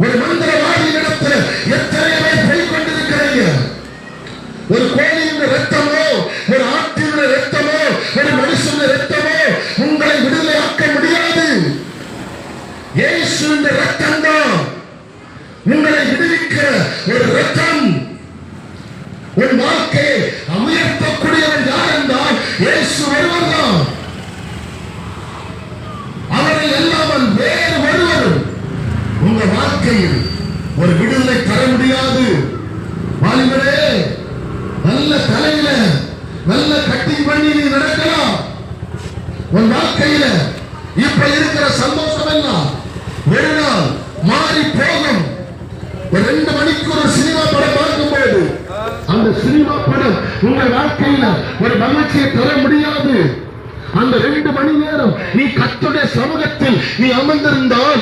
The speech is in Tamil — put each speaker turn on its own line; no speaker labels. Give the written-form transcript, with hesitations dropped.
ஒரு மந்திரவாதி இடத்துல எத்தனை பேர் போய் கொண்டிருக்கிறீங்க? ஒரு கோழியின் ரத்தமோ, ஒரு ஆட்டின் ரத்தமோ, ஒரு மனுஷன் ரத்தமோ உங்களை விடுதலையாக்க முடியாது. இயேசுவின் ரத்தம் தான் உங்களை விடுவிக்கிற ஒரு ரத்தம். உன் வாழ்க்கையை உயர்த்தக்கூடியவன் யார் என்றால் இயேசு ஒருவர் தான். அவரை இல்லாமல் வேறு ஒருவரும் உங்க வாழ்க்கையில் ஒரு விடுதலை தர முடியாது. வாலிபரே, நல்ல தலையில நல்ல கட்டிங் பண்ணி நீ நடக்கலாம். உன் வாழ்க்கையில இப்ப இருக்கிற சந்தோஷம் எல்லாம் ஒரு நாள் மாறி போகும். ஒரு 2 மணிக்கு ஒரு சினிமா படம் பார்க்கும்போது அந்த சினிமா படம் உங்கள் வாழ்க்கையில ஒரு மகிழ்ச்சியை தர முடியாது. அந்த 2 மணி நேரம் நீ கர்த்தருடைய சமூகத்தில் நீ அமர்ந்திருந்தால்